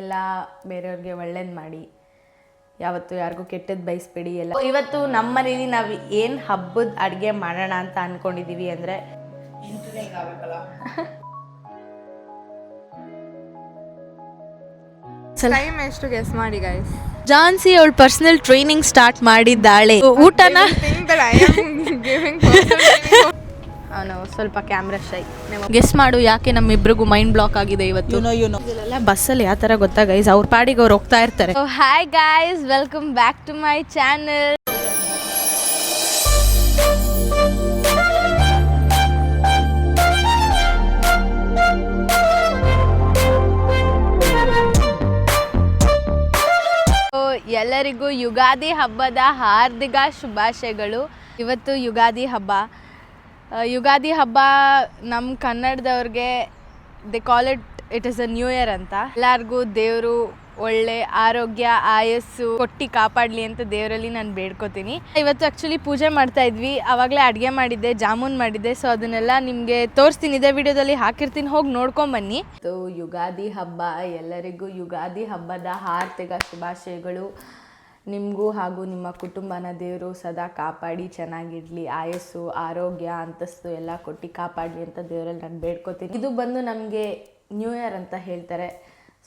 ಎಲ್ಲ ಬೇರೆಯವ್ರಿಗೆ ಒಳ್ಳೇದು ಮಾಡಿ, ಯಾವತ್ತು ಯಾರಿಗೂ ಕೆಟ್ಟದ್ದು ಬಯಸ್ಬೇಡಿ. ಎಲ್ಲ ಇವತ್ತು ನಮ್ಮ ಮನೇಲಿ ನಾವು ಏನು ಹಬ್ಬದ ಅಡುಗೆ ಮಾಡೋಣ ಅಂತ ಅಂದ್ಕೊಂಡಿದ್ದೀವಿ ಅಂದರೆ ಟೈಮ್ ಎಷ್ಟು ಗೆಸ್ ಮಾಡಿ ಗೈಸ್. ಜಾನ್ಸಿ ಅವಳು ಪರ್ಸನಲ್ ಟ್ರೈನಿಂಗ್ ಸ್ಟಾರ್ಟ್ ಮಾಡಿದ್ದಾಳೆ. ಊಟನ ಅವನು ಸ್ವಲ್ಪ ಕ್ಯಾಮ್ರಾ ಶೈ. ಗೆಸ್ ಮಾಡು ಯಾಕೆ ನಮ್ಮಿಬ್ರಿಗೂ ಮೈಂಡ್ ಬ್ಲಾಕ್ ಆಗಿದೆ ಇವತ್ತು. ಇದೆಲ್ಲ ಬಸ್ಸಲ್ಲಿ ಯಾವ ಥರ ಗೊತ್ತಾ ಗೈಸ್, ಅವ್ರ ಪಾಡಿಗೆ ಅವ್ರು ಹೋಗ್ತಾ ಇರ್ತಾರೆ. Hi guys, welcome back to my channel. ಎಲ್ಲರಿಗೂ ಯುಗಾದಿ ಹಬ್ಬದ ಹಾರ್ದಿಕ ಶುಭಾಶಯಗಳು. ಇವತ್ತು ಯುಗಾದಿ ಹಬ್ಬ. ಯುಗಾದಿ ಹಬ್ಬ ನಮ್ಮ ಕನ್ನಡದವ್ರಿಗೆ they call it is a new year ಅಂತ. ಎಲ್ಲರಿಗೂ ದೇವರು ಒಳ್ಳೆ ಆರೋಗ್ಯ ಆಯಸ್ಸು ಕೊಟ್ಟು ಕಾಪಾಡಲಿ ಅಂತ ದೇವರಲ್ಲಿ ನಾನು ಬೇಡ್ಕೋತೀನಿ. ಇವತ್ತು ಆ್ಯಕ್ಚುಲಿ ಪೂಜೆ ಮಾಡ್ತಾ ಇದ್ವಿ, ಆವಾಗಲೇ ಅಡುಗೆ ಮಾಡಿದ್ದೆ, ಜಾಮೂನ್ ಮಾಡಿದ್ದೆ. ಸೊ ಅದನ್ನೆಲ್ಲ ನಿಮಗೆ ತೋರಿಸ್ತೀನಿ, ಇದೇ ವಿಡಿಯೋದಲ್ಲಿ ಹಾಕಿರ್ತೀನಿ, ಹೋಗಿ ನೋಡ್ಕೊಂಬನ್ನಿ. ಯುಗಾದಿ ಹಬ್ಬ, ಎಲ್ಲರಿಗೂ ಯುಗಾದಿ ಹಬ್ಬದ ಹಾರ್ದಿಕ ಶುಭಾಶಯಗಳು. ನಿಮಗೂ ಹಾಗೂ ನಿಮ್ಮ ಕುಟುಂಬನ ದೇವರು ಸದಾ ಕಾಪಾಡಿ ಚೆನ್ನಾಗಿರಲಿ, ಆಯಸ್ಸು ಆರೋಗ್ಯ ಅಂತಸ್ತು ಎಲ್ಲ ಕೊಟ್ಟು ಕಾಪಾಡಲಿ ಅಂತ ದೇವರಲ್ಲಿ ನಾನು ಬೇಡ್ಕೋತೀನಿ. ಇದು ಬಂದು ನಮಗೆ ನ್ಯೂ ಇಯರ್ ಅಂತ ಹೇಳ್ತಾರೆ.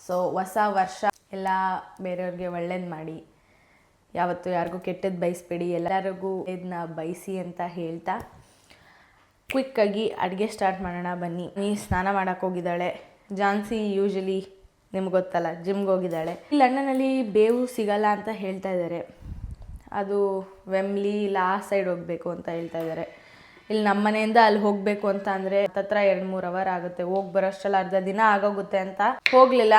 ಸೊ ಹೊಸ ವರ್ಷ, ಎಲ್ಲ ಬೇರೆಯವ್ರಿಗೆ ಒಳ್ಳೇದು ಮಾಡಿ, ಯಾವತ್ತು ಯಾರಿಗೂ ಕೆಟ್ಟದ್ದು ಬಯಸ್ಬೇಡಿ, ಎಲ್ಲರಿಗೂ ಇದನ್ನ ಬಯಸಿ ಅಂತ ಹೇಳ್ತಾ ಕ್ವಿಕ್ಕಾಗಿ ಅಡುಗೆ ಸ್ಟಾರ್ಟ್ ಮಾಡೋಣ ಬನ್ನಿ. ಸ್ನಾನ ಮಾಡೋಕ್ಕೆ ಹೋಗಿದ್ದಾಳೆ. ಜಾನ್ಸಿ ಯೂಶಲಿ ನಿಮ್ಗೆ ಗೊತ್ತಲ್ಲ, ಜಿಮ್ಗೆ ಹೋಗಿದ್ದಾಳೆ. ಲಂಡನ್ನಲ್ಲಿ ಬೇವು ಸಿಗಲ್ಲ ಅಂತ ಹೇಳ್ತಾ ಇದ್ದಾರೆ. ಅದು ವೆಮ್ಲಿ ಇಲ್ಲ ಆ ಸೈಡ್ ಹೋಗಬೇಕು ಅಂತ ಹೇಳ್ತಾ ಇದ್ದಾರೆ. ಇಲ್ಲಿ ನಮ್ಮ ಮನೆಯಿಂದ ಅಲ್ಲಿ ಹೋಗಬೇಕು ಅಂತ ಅಂದರೆ ಹತ್ತತ್ರ 2-3 ಅವರ್ ಆಗುತ್ತೆ. ಹೋಗಿ ಬರೋಷ್ಟಲ್ಲ ಅರ್ಧ ದಿನ ಆಗೋಗುತ್ತೆ ಅಂತ ಹೋಗಲಿಲ್ಲ.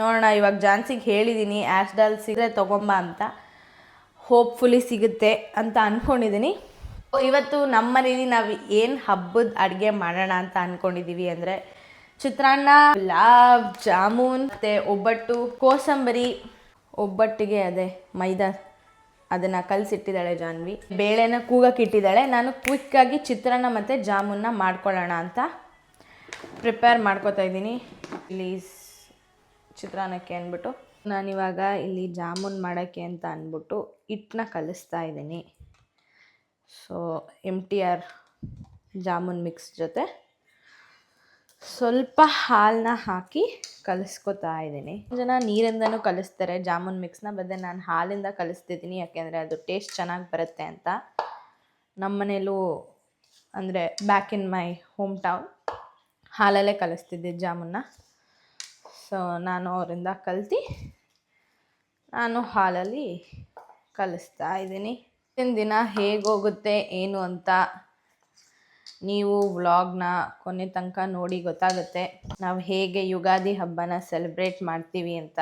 ನೋಡೋಣ, ಇವಾಗ ಜಾನ್ಸಿಗೆ ಹೇಳಿದ್ದೀನಿ ಆ್ಯಸ್ಡಾಲ್ ಸಿಗರೆ ತೊಗೊಂಬ ಅಂತ. ಹೋಪ್ಫುಲಿ ಸಿಗುತ್ತೆ ಅಂತ ಅಂದ್ಕೊಂಡಿದ್ದೀನಿ. ಇವತ್ತು ನಮ್ಮ ಮನೇಲಿ ನಾವು ಏನು ಹಬ್ಬದ ಅಡುಗೆ ಮಾಡೋಣ ಅಂತ ಅಂದ್ಕೊಂಡಿದ್ದೀವಿ ಅಂದರೆ ಚಿತ್ರಾನ್ನ, ಗುಲಾಬ್ ಜಾಮೂನ್ ಮತ್ತು ಒಬ್ಬಟ್ಟು, ಕೋಸಂಬರಿ. ಒಬ್ಬಟ್ಟಿಗೆ ಅದೇ ಮೈದಾ ಅದನ್ನು ಕಲಸಿಟ್ಟಿದ್ದಾಳೆ ಜಾನ್ವಿ. ಬೇಳೆನ ಕೂಗಕ್ಕೆ ಇಟ್ಟಿದ್ದಾಳೆ. ನಾನು ಕ್ವಿಕ್ಕಾಗಿ ಚಿತ್ರಾನ್ನ ಮತ್ತು ಜಾಮೂನ್ನ ಮಾಡ್ಕೊಳ್ಳೋಣ ಅಂತ ಪ್ರಿಪೇರ್ ಮಾಡ್ಕೋತಾ ಇದ್ದೀನಿ. ಇಲ್ಲಿ ಚಿತ್ರಾನ್ನಕ್ಕೆ ಅಂದ್ಬಿಟ್ಟು ನಾನಿವಾಗ ಇಲ್ಲಿ ಜಾಮೂನ್ ಮಾಡೋಕ್ಕೆ ಅಂತ ಅಂದ್ಬಿಟ್ಟು ಹಿಟ್ಟನ್ನ ಕಲಿಸ್ತಾ ಇದ್ದೀನಿ. ಸೊ MTR ಜಾಮೂನ್ ಮಿಕ್ಸ್ ಜೊತೆ ಸ್ವಲ್ಪ ಹಾಲನ್ನ ಹಾಕಿ ಕಲಿಸ್ಕೊತಾ ಇದ್ದೀನಿ. ಜನ ನೀರಿಂದನೂ ಕಲಿಸ್ತಾರೆ ಜಾಮೂನ್ ಮಿಕ್ಸ್ನ, ಬದಲು ನಾನು ಹಾಲಿಂದ ಕಲಿಸ್ತಿದ್ದೀನಿ, ಯಾಕೆಂದರೆ ಅದು ಟೇಸ್ಟ್ ಚೆನ್ನಾಗಿ ಬರುತ್ತೆ ಅಂತ. ನಮ್ಮ ಮನೇಲೂ ಅಂದರೆ back in my home town ಹಾಲಲ್ಲೇ ಕಲಿಸ್ತಿದ್ದೆ ಜಾಮೂನ್ನ. ಸೊ ನಾನು ಅವರಿಂದ ಕಲ್ತು ನಾನು ಹಾಲಲ್ಲಿ ಕಲಿಸ್ತಾ ಇದ್ದೀನಿ. ದಿನ ಹೇಗೋಗುತ್ತೆ ಏನು ಅಂತ ನೀವು ವ್ಲಾಗ್ನ ಕೊನೆ ತನಕ ನೋಡಿ ಗೊತ್ತಾಗುತ್ತೆ ನಾವು ಹೇಗೆ ಯುಗಾದಿ ಹಬ್ಬನ ಸೆಲೆಬ್ರೇಟ್ ಮಾಡ್ತೀವಿ ಅಂತ.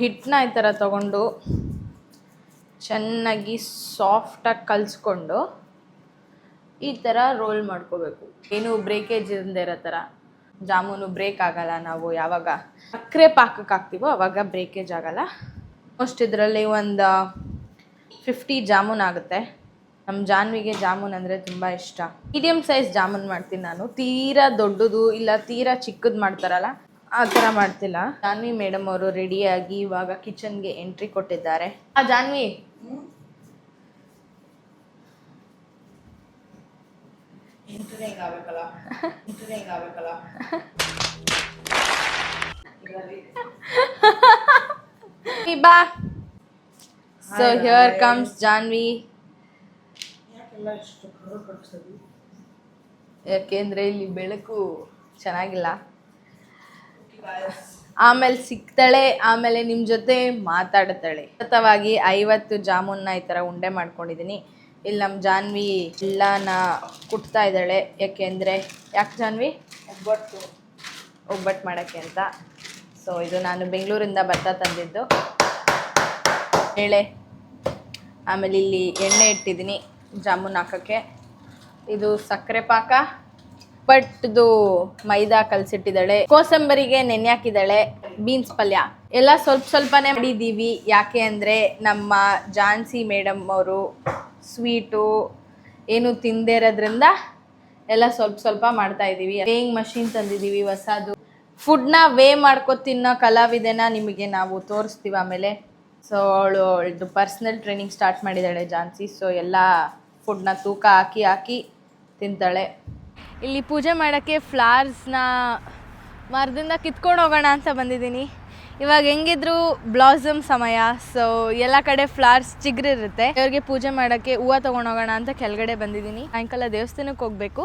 ಹಿಟ್ಟನ್ನ ಈ ಥರ ತಗೊಂಡು ಚೆನ್ನಾಗಿ ಸಾಫ್ಟಾಗಿ ಕಲಿಸ್ಕೊಂಡು ಈ ಥರ ರೋಲ್ ಮಾಡ್ಕೋಬೇಕು. ಏನು ಬ್ರೇಕೇಜ್ ಇಲ್ಲದೆ ಇರೋ ಥರ. ಜಾಮೂನು ಬ್ರೇಕ್ ಆಗಲ್ಲ, ನಾವು ಯಾವಾಗ ಸಕ್ಕರೆ ಪಾಕಕ್ಕೆ ಹಾಕ್ತೀವೋ ಆವಾಗ ಬ್ರೇಕೇಜ್ ಆಗಲ್ಲ. ಮೋಸ್ಟ್ ಇದರಲ್ಲಿ ಒಂದು 50 ಜಾಮೂನ್ ಆಗುತ್ತೆ. ನಮ್ಮ ಜಾನ್ವಿಗೆ ಜಾಮೂನ್ ಅಂದರೆ ತುಂಬ ಇಷ್ಟ. ಮೀಡಿಯಮ್ ಸೈಜ್ ಜಾಮೂನ್ ಮಾಡ್ತೀನಿ ನಾನು. ತೀರಾ ದೊಡ್ಡದು ಇಲ್ಲ ತೀರಾ ಚಿಕ್ಕದು ಮಾಡ್ತಾರಲ್ಲ ಆ ಥರ ಮಾಡ್ತಿಲ್ಲ. ಜಾನ್ವಿ ಮೇಡಮ್ ಅವರು ರೆಡಿಯಾಗಿ ಇವಾಗ ಕಿಚನ್ಗೆ ಎಂಟ್ರಿ ಕೊಟ್ಟಿದ್ದಾರೆ. ಜಾನ್ವಿ, ಬಾ. So here comes Janvi. ಯಾಕೆಂದ್ರೆ ಇಲ್ಲಿ ಬೆಳಕು ಚೆನ್ನಾಗಿಲ್ಲ. ಆಮೇಲೆ ಸಿಗ್ತಾಳೆ, ಆಮೇಲೆ ನಿಮ್ಮ ಜೊತೆ ಮಾತಾಡ್ತಾಳೆ. ಸತತವಾಗಿ 50 ಜಾಮೂನ್ನ ಈ ಥರ ಉಂಡೆ ಮಾಡ್ಕೊಂಡಿದ್ದೀನಿ. ಇಲ್ಲಿ ನಮ್ಮ ಜಾನ್ವಿ ಎಲ್ಲನ ಕುಟ್ತಾ ಇದ್ದಾಳೆ. ಯಾಕೆಂದರೆ ಯಾಕೆ ಜಾನ್ವಿ? ಒಬ್ಬಟ್ಟು ಮಾಡೋಕ್ಕೆ ಅಂತ. ಸೊ ಇದು ನಾನು ಬೆಂಗಳೂರಿಂದ ಭತ್ತ ತಂದಿದ್ದು ಬೇಳೆ. ಆಮೇಲೆ ಇಲ್ಲಿ ಎಣ್ಣೆ ಇಟ್ಟಿದ್ದೀನಿ ಜಾಮೂನ್ ಹಾಕೋಕ್ಕೆ. ಇದು ಸಕ್ಕರೆ ಪಾಕ, ಬಟ್ದು ಮೈದಾ ಕಲಸಿಟ್ಟಿದ್ದಾಳೆ. ಕೋಸಂಬರಿಗೆ ನೆನೆ ಹಾಕಿದ್ದಾಳೆ. ಬೀನ್ಸ್ ಪಲ್ಯ ಎಲ್ಲ ಸ್ವಲ್ಪನೇ ಮಾಡಿದ್ದೀವಿ. ಯಾಕೆ ಅಂದರೆ ನಮ್ಮ ಜಾನ್ಸಿ ಮೇಡಮ್ ಅವರು ಸ್ವೀಟು ಏನು ತಿಂದೇ ಇರೋದ್ರಿಂದ ಎಲ್ಲ ಸ್ವಲ್ಪ ಸ್ವಲ್ಪ ಮಾಡ್ತಾ ಇದ್ದೀವಿ. ವೇಯಿಂಗ್ ಮಷಿನ್ ತಂದಿದ್ದೀವಿ ಹೊಸದು. ಫುಡ್ನ ವೇ ಮಾಡ್ಕೊ ತಿನ್ನೋ ಕಲಾವಿದೆನ ನಿಮಗೆ ನಾವು ತೋರಿಸ್ತೀವಿ ಆಮೇಲೆ. ಸೊ ಅವಳು ಪರ್ಸ್ನಲ್ ಟ್ರೈನಿಂಗ್ ಸ್ಟಾರ್ಟ್ ಮಾಡಿದ್ದಾಳೆ ಜಾನ್ಸಿ. ಸೊ ಎಲ್ಲ ಫುಡ್ನ ತೂಕ ಹಾಕಿ ತಿಂತಾಳೆ. ಇಲ್ಲಿ ಪೂಜೆ ಮಾಡೋಕ್ಕೆ ಫ್ಲವರ್ಸ್ನ ಮರದಿಂದ ಕಿತ್ಕೊಂಡು ಹೋಗೋಣ ಅಂತ ಬಂದಿದ್ದೀನಿ. ಇವಾಗ ಹೆಂಗಿದ್ರು ಬ್ಲಾಸಮ್ ಸಮಯ, ಸೊ ಎಲ್ಲ ಕಡೆ ಫ್ಲವರ್ಸ್ ಚಿಗುರಿರುತ್ತೆ. ಅವ್ರಿಗೆ ಪೂಜೆ ಮಾಡೋಕ್ಕೆ ಹೂವು ತೊಗೊಂಡೋಗೋಣ ಅಂತ ಕೆಳಗಡೆ ಬಂದಿದ್ದೀನಿ. ಸಾಯಂಕಾಲ ದೇವಸ್ಥಾನಕ್ಕೆ ಹೋಗಬೇಕು.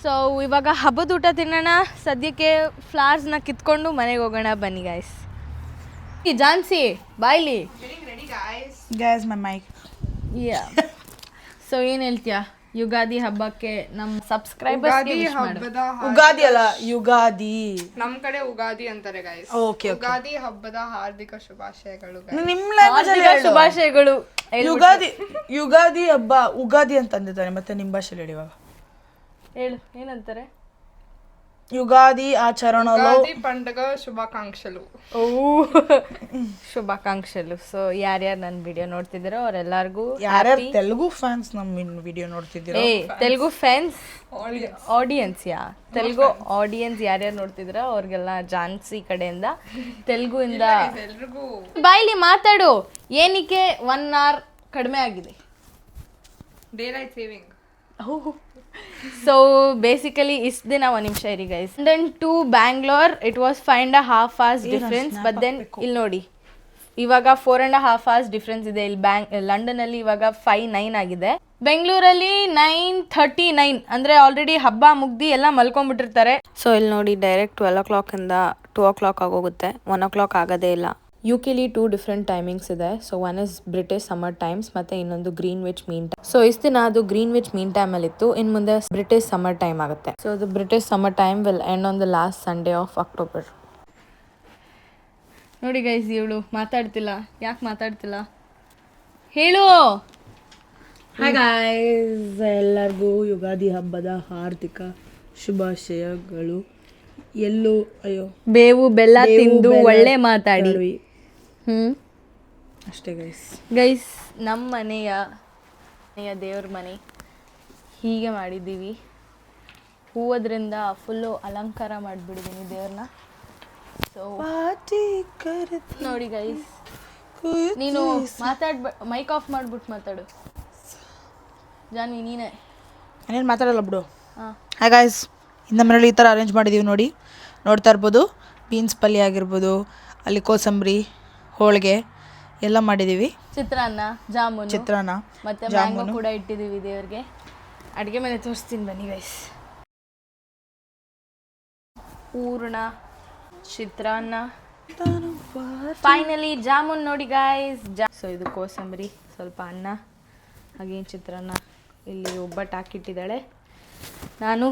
ಸೊ ಇವಾಗ ಹಬ್ಬದ ಊಟ ತಿನ್ನೋಣ. ಸದ್ಯಕ್ಕೆ ಫ್ಲವರ್ಸ್ನ ಕಿತ್ಕೊಂಡು ಮನೆಗೆ ಹೋಗೋಣ. ಬನ್ನಿ ಗಾಯ್ಸ್. ಜಾನ್ಸಿ ಬಾಯ್ಲಿ. Guys, my mic. Yeah. So ಏನು ಹೇಳ್ತೀಯಾ ಯುಗಾದಿ ಹಬ್ಬಕ್ಕೆ ನಮ್ಮ ಸಬ್ಸ್ಕ್ರೈಬರ್ಸ್ಗೆ ವಿಶ್ ಮಾಡು. ಉಗಾದಿ ಅಲ್ಲ, ಯುಗಾದಿ. ನಮ್ ಕಡೆ ಉಗಾದಿ ಅಂತಾರೆ ಗೈಸ್. ಓಕೆ. ಉಗಾದಿ ಹಬ್ಬದ ಹಾರ್ದಿಕ ಶುಭಾಶಯಗಳು guys. ನಿಮ್ ಲ್ಯಾಂಗ್ವೇಜ್ ಅಲ್ಲಿ ಹೇಳು. ಶುಭಾಶಯಗಳು. ಯುಗಾದಿ ಹಬ್ಬ ಉಗಾದಿ ಅಂತ ಅಂದಿದ್ದಾರೆ. ಮತ್ತೆ ನಿಮ್ಮ ಭಾಷೆಯಲ್ಲಿ ಹೇಳಿ ಇವಾಗ. ಹೇಳು ಏನಂತಾರೆ. ಯುಗಾದಿ ಆಚರಣೆಗಳು ಉಗಾದಿ పండుగ ಶುಭಾಕಾಂಕ್ಷಲು. ಶುಭಾಕಾಂಕ್ಷಲು. ಸೊ ಯಾರ್ಯಾರು ನನ್ನ ವಿಡಿಯೋ ನೋಡ್ತಿದ್ದೀರೋ ಅವರೆಲ್ಲರಿಗೂ ಯಾರ್ಯಾರು ತೆಲುಗು ಫ್ಯಾನ್ಸ್ ನಮ್ಮ ವಿಡಿಯೋ ನೋಡ್ತಿದ್ದೀರಾ? Telugu fans audience Telugu audience ಯಾರ್ಯಾರು ನೋಡ್ತಿದ್ದೀರೋ ಅವ್ರಿಗೆಲ್ಲ ಜಾನ್ಸಿ ಕಡೆಯಿಂದ ತೆಲುಗುಯಿಂದ ಎಲ್ರಿಗೂ ಬಾಯ್ಲಿ ಮಾತಾಡು. ಏನಕ್ಕೆ 1 hour ಕಡಿಮೆ ಆಗಿದೆ. Day light saving. So basically ಇಷ್ಟು ದಿನ ಒಂದು ನಿಮಿಷ ಇರಿ guys. London to Bangalore it was 5.5 hours difference. But then ಇಲ್ಲಿ ನೋಡಿ ಇವಾಗ 4.5 hours ಡಿಫ್ರೆನ್ಸ್ ಇದೆ. ಇಲ್ಲಿ ಲಂಡನಲ್ಲಿ ಇವಾಗ 5:09 ಆಗಿದೆ. ಬೆಂಗಳೂರಲ್ಲಿ 9:39 ಅಂದರೆ ಆಲ್ರೆಡಿ ಹಬ್ಬ ಮುಗ್ದು ಎಲ್ಲ ಮಲ್ಕೊಂಡ್ಬಿಟ್ಟಿರ್ತಾರೆ. ಸೊ ಇಲ್ಲಿ ನೋಡಿ ಡೈರೆಕ್ಟ್ 12 o'clock ಇಂದ 2 o'clock ಆಗೋಗುತ್ತೆ. 1 o'clock ಆಗೋದೇ ಇಲ್ಲ. ಯುಕೆಲಿ 2 ಡಿಫ್ರೆಂಟ್ ಟೈಮಿಂಗ್ಸ್ ಇದೆ. So one is British summer times ಮತ್ತು ಇನ್ನೊಂದು ಗ್ರೀನ್ವಿಚ್ ಮೀನ್ ಟೈಮ್. ಸೊ ಇಷ್ಟು ದಿನ ಅದು ಗ್ರೀನ್ವಿಚ್ ಮೀನ್ ಟೈಮಲ್ಲಿ ಇತ್ತು. ಇನ್ನು ಮುಂದೆ ಬ್ರಿಟಿಷ್ ಸಮ್ಮರ್ ಟೈಮ್ ಆಗುತ್ತೆ. So the British summer time will end on the last Sunday of October. ನೋಡಿ ಗೈಸ್ ಇವಳು ಮಾತಾಡ್ತಿಲ್ಲ. ಯಾಕೆ ಮಾತಾಡ್ತಿಲ್ಲ ಹೇಳು. ಹಾಯ್ ಗಾಯ್ಸ್, ಎಲ್ಲರಿಗೂ ಯುಗಾದಿ ಹಬ್ಬದ ಹಾರ್ದಿಕ ಶುಭಾಶಯಗಳು. ಎಲ್ಲೂ ಅಯ್ಯೋ ಬೇವು ಬೆಲ್ಲ ತಿಂದು ಒಳ್ಳೆ ಮಾತಾಡಿ. ಅಷ್ಟೇ ಗೈಸ್ ನಮ್ಮ ಮನೆಯ ದೇವ್ರ ಮನೆ ಹೀಗೆ ಮಾಡಿದ್ದೀವಿ. ಹೂವದ್ರಿಂದ ಫುಲ್ಲು ಅಲಂಕಾರ ಮಾಡಿಬಿಟ್ಟಿದ್ದೀನಿ ದೇವ್ರನ್ನ. ಸೊ ನೋಡಿ ಗೈಸ್, ನೀನು ಮೈಕ್ ಆಫ್ ಮಾಡ್ಬಿಟ್ಟು ಮಾತಾಡು. ಜಾನಿ ನೀನೇ. ನಾನೇನು ಮಾತಾಡಲ್ಲ ಬಿಡು. ಹಾಂ ಹಾಯ್ ಗಾಯ್ಸ್, ನಮ್ಮ ಮನೇಲಿ ಈ ಥರ ಅರೇಂಜ್ ಮಾಡಿದ್ದೀವಿ ನೋಡಿ. ನೋಡ್ತಾ ಇರ್ಬೋದು. ಬೀನ್ಸ್ ಪಲ್ಯ ಆಗಿರ್ಬೋದು, ಅಲ್ಲಿ ಕೋಸಂಬರಿ, ಹೋಳಿಗೆ ಎಲ್ಲ ಮಾಡಿದ್ದೀವಿ. ಚಿತ್ರಾನ್ನ, ಚಿತ್ರಾನ್ನ ಮತ್ತೆ ಮ್ಯಾಂಗೋ ಕೂಡ ಇಟ್ಟಿದ್ದೀವಿ ದೇವ್ರಿಗೆ. ಅಡುಗೆ ಮನೆ ತೋರಿಸ್ತೀನಿ ಬನ್ನಿ ಗೈಸ್. ಪೂರ್ಣ ಚಿತ್ರಾನ್ನ, ಫೈನಲಿ ಜಾಮೂನ್ ನೋಡಿ ಗಾಯ್ಸ್. ಸೊ ಇದು ಕೋಸಂಬರಿ, ಸ್ವಲ್ಪ ಅನ್ನ, ಹಾಗೇನು ಚಿತ್ರಾನ್ನ. ಇಲ್ಲಿ ಒಬ್ಬಟ್ಟು ಹಾಕಿಟ್ಟಿದ್ದಾಳೆ, ನಾನು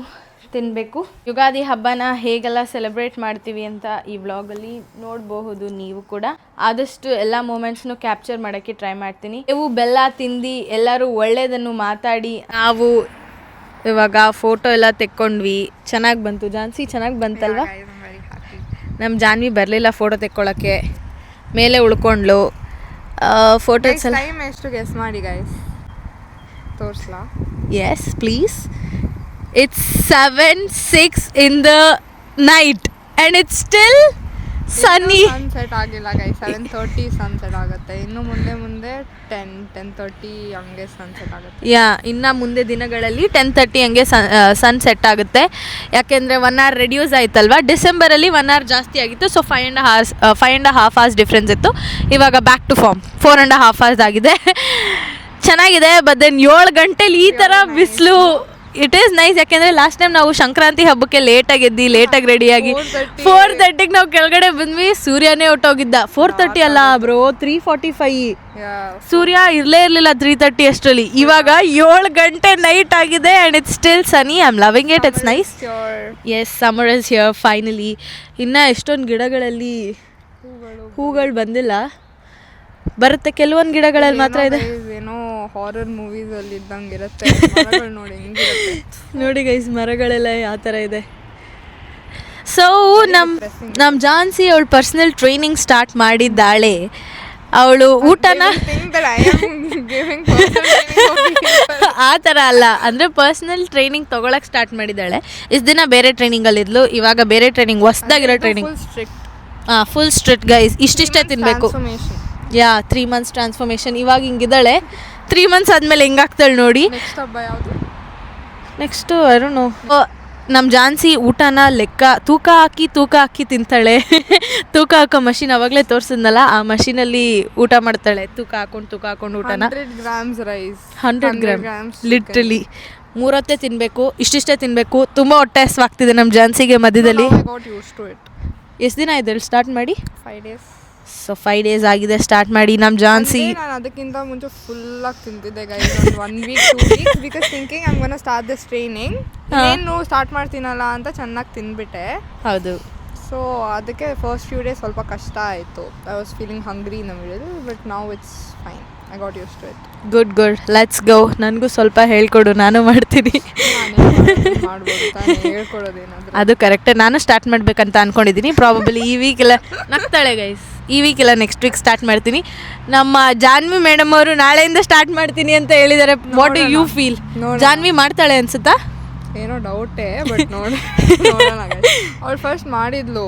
ತಿನ್ನಬೇಕು. ಯುಗಾದಿ ಹಬ್ಬನ ಹೇಗೆಲ್ಲ ಸೆಲೆಬ್ರೇಟ್ ಮಾಡ್ತೀವಿ ಅಂತ ಈ ವ್ಲಾಗಲ್ಲಿ ನೋಡಬಹುದು ನೀವು ಕೂಡ. ಆದಷ್ಟು ಎಲ್ಲ ಮೂಮೆಂಟ್ಸ್ನು ಕ್ಯಾಪ್ಚರ್ ಮಾಡೋಕ್ಕೆ ಟ್ರೈ ಮಾಡ್ತೀನಿ. ನೀವು ಬೆಲ್ಲ ತಿಂದು ಎಲ್ಲರೂ ಒಳ್ಳೆಯದನ್ನು ಮಾತಾಡಿ ನಾವು ಇವಾಗ ಫೋಟೋ ಎಲ್ಲ ತೆಕ್ಕೊಂಡ್ವಿ. ಚೆನ್ನಾಗಿ ಬಂತು ಜಾನ್ಸಿ, ಚೆನ್ನಾಗಿ ಬಂತಲ್ವಾ? ನಮ್ಮ ಜಾನ್ವಿ ಬರಲಿಲ್ಲ ಫೋಟೋ ತೆಕ್ಕೊಳ್ಳೋಕ್ಕೆ, ಮೇಲೆ ಉಳ್ಕೊಂಡ್ಲು. ಫೋಟೋಸ್ ಎಲ್ಲ ಟೈಮ್ ಎಷ್ಟು ಗೆಸ್ ಮಾಡಿ ಗೈಸ್, ತೋರಿಸ್ಲಾ? Yes please. It's 7:06 in the night and it's still sunny. Sunset ಆಗಿಲ್ಲ ಗೈಸ್. 7:30 ಸನ್ಸೆಟ್ ಆಗುತ್ತೆ. ಇನ್ನು ಮುಂದೆ 10:30 ಹಂಗೆ ಸನ್ಸೆಟ್ ಆಗುತ್ತೆ. ಇನ್ನು ಮುಂದೆ ದಿನಗಳಲ್ಲಿ 10:30 ಹಂಗೆ ಸನ್ಸೆಟ್ ಆಗುತ್ತೆ. ಯಾಕೆಂದರೆ 1 hour ರೆಡ್ಯೂಸ್ ಆಯ್ತಲ್ವಾ. ಡಿಸೆಂಬರಲ್ಲಿ 1 hour ಜಾಸ್ತಿ ಆಗಿತ್ತು. ಸೊ 5.5 hours ಡಿಫ್ರೆನ್ಸ್ ಇತ್ತು. ಇವಾಗ ಬ್ಯಾಕ್ ಟು ಫಾರ್ಮ್ 4.5 hours ಆಗಿದೆ. ಚೆನ್ನಾಗಿದೆ. ಬಟ್ ದೆನ್ 7 ಗಂಟೆಲಿ ಈ ಥರ ಬಿಸಿಲು, ಇಟ್ ಈಸ್ ನೈಸ್. ಯಾಕೆಂದರೆ ಲಾಸ್ಟ್ ಟೈಮ್ ನಾವು ಸಂಕ್ರಾಂತಿ ಹಬ್ಬಕ್ಕೆ ಲೇಟಾಗಿ ಎದ್ದು ಲೇಟಾಗಿ ರೆಡಿಯಾಗಿ 4:30ಗೆ ನಾವು ಕೆಳಗಡೆ ಬಂದ್ವಿ. ಸೂರ್ಯನೇ ಹೊಟ್ಟೋಗಿದ್ದ. 4:30 ಅಲ್ಲ ಬ್ರೋ, 3:45. ಸೂರ್ಯ ಇರಲೇ ಇರಲಿಲ್ಲ 3:30 ಅಷ್ಟರಲ್ಲಿ. ಇವಾಗ 7 ಗಂಟೆ ನೈಟ್ ಆಗಿದೆ and it's still sunny. I am loving it. It's nice. Yes, summer is here finally. ಇನ್ನು ಎಷ್ಟೊಂದು ಗಿಡಗಳಲ್ಲಿ ಹೂಗಳು ಬಂದಿಲ್ಲ, ಬರುತ್ತೆ. ಕೆಲವೊಂದು ಗಿಡಗಳಲ್ಲಿ ಮಾತ್ರ ಇದೆ. ಏನೋ ಹಾರರ್ ಮೂವೀಸ್ ಅಲ್ಲಿ ಇದ್ದಂಗೆ ಇರುತ್ತೆ. ನೋಡಿ ಹೆಂಗಿರುತ್ತೆ ನೋಡಿ ಗೈಸ್, ಮರಗಳೆಲ್ಲ ಯಾವ ಥರ ಇದೆ. ಸೊ ನಮ್ಮ ಜಾನ್ಸಿ ಅವಳು ಪರ್ಸನಲ್ ಟ್ರೈನಿಂಗ್ ಸ್ಟಾರ್ಟ್ ಮಾಡಿದ್ದಾಳೆ. ಅವಳು ಊಟನ ಆ ಥರ ಅಲ್ಲ, ಅಂದರೆ ಪರ್ಸ್ನಲ್ ಟ್ರೈನಿಂಗ್ ತೊಗೊಳಕ್ಕೆ ಸ್ಟಾರ್ಟ್ ಮಾಡಿದ್ದಾಳೆ. ಇಷ್ಟು ದಿನ ಬೇರೆ ಟ್ರೈನಿಂಗಲ್ಲಿದ್ಲು, ಇವಾಗ ಬೇರೆ ಟ್ರೈನಿಂಗ್, ಹೊಸ್ದಾಗಿರೋ ಟ್ರೈನಿಂಗ್. ಫುಲ್ ಸ್ಟ್ರಿಕ್ಟ್ ಗೈಸ್, ಇಷ್ಟೇ ತಿನ್ನಬೇಕು. ಯಾ 3 months ಟ್ರಾನ್ಸ್ಫಾರ್ಮೇಷನ್. ಇವಾಗ ಹಿಂಗಿದ್ದಾಳೆ, 3 months ಆದಮೇಲೆ ಹೆಂಗಾಗ್ತಾಳೆ ನೋಡಿ. ನೆಕ್ಸ್ಟ್ ಹಬ್ಬ ಯಾವುದು? ನೆಕ್ಸ್ಟು ಅರುಣು ನಮ್ಮ ಜಾನ್ಸಿ ಊಟನ ತೂಕ ಹಾಕಿ ತಿಂತಾಳೆ. ತೂಕ ಹಾಕೋ ಮಷಿನ್ ಅವಾಗಲೇ ತೋರಿಸಿದ್ನಲ್ಲ, ಆ ಮಷೀನಲ್ಲಿ ಊಟ ಮಾಡ್ತಾಳೆ. ತೂಕ ಹಾಕೊಂಡು ಊಟನ 100 grams ರೈಸ್, 100 grams ಲಿಟ್ರಲಿ 3 ಹೊತ್ತೇ ತಿನ್ನಬೇಕು, ಇಷ್ಟೇ ತಿನ್ನಬೇಕು. ತುಂಬ ಹೊಟ್ಟೆ ಹಸ್ವಾಗ್ತಿದೆ ನಮ್ಮ ಜಾನ್ಸಿಗೆ ಮಧ್ಯದಲ್ಲಿ. ಎಷ್ಟು ದಿನ ಆಯ್ತು ಸ್ಟಾರ್ಟ್ ಮಾಡಿ? 5 days. ಸೊ 5 days ಆಗಿದೆ ಸ್ಟಾರ್ಟ್ ಮಾಡಿ ನಮ್ಮ ಜಾನ್ಸಿ. ನಾನು ಅದಕ್ಕಿಂತ ಮುಂಚೆ ಫುಲ್ಲಾಗಿ ತಿಂತಿದ್ದೆ guys, 1 week 2 weeks, because thinking I am gonna start this training. ಏನು ಸ್ಟಾರ್ಟ್ ಮಾಡ್ತೀನಲ್ಲ ಅಂತ ಚೆನ್ನಾಗಿ ತಿಂದ್ಬಿಟ್ಟೆ. ಹೌದು. ಸೊ ಅದಕ್ಕೆ ಫಸ್ಟ್ ಫ್ಯೂ ಡೇಸ್ ಸ್ವಲ್ಪ ಕಷ್ಟ ಆಯಿತು. I was feeling hungry in the middle, but now it's fine. I got used to it. Good let's go. ನನಗೂ ಸ್ವಲ್ಪ ಹೇಳ್ಕೊಡು, ನಾನು ಮಾಡ್ತೀನಿ. ಮಾಡ್ಬೋದು ತಾನೇ, ಹೇಳ್ಕೊಡೋದೇನಾದ್ರು. ಅದು ಕರೆಕ್ಟೇ, ನಾನು ಸ್ಟಾರ್ಟ್ ಮಾಡಬೇಕಂತ ಅಂದ್ಕೊಂಡಿದ್ದೀನಿ. ಪ್ರಾಬಬಲಿ ಈ ವೀಕ್ ಇಲ್ಲ, ನಗ್ತಾಳೆ ಗೈಸ್, ಈ ವೀಕ್ ಇಲ್ಲ ನೆಕ್ಸ್ಟ್ ವೀಕ್ ಸ್ಟಾರ್ಟ್ ಮಾಡ್ತೀನಿ. ನಮ್ಮ ಜಾನ್ವಿ ಮೇಡಮ್ ಅವರು ನಾಳೆಯಿಂದ ಸ್ಟಾರ್ಟ್ ಮಾಡ್ತೀನಿ ಅಂತ ಹೇಳಿದ್ದಾರೆ. What do you feel? Janvi ಮಾಡ್ತಾಳೆ ಅನ್ಸುತ್ತಾ? ಏನೋ ಡೌಟೇ, ಬಟ್ ನೋಡೋಣ. ಅವಳು ಫಸ್ಟ್ ಮಾಡಿದ್ಲು,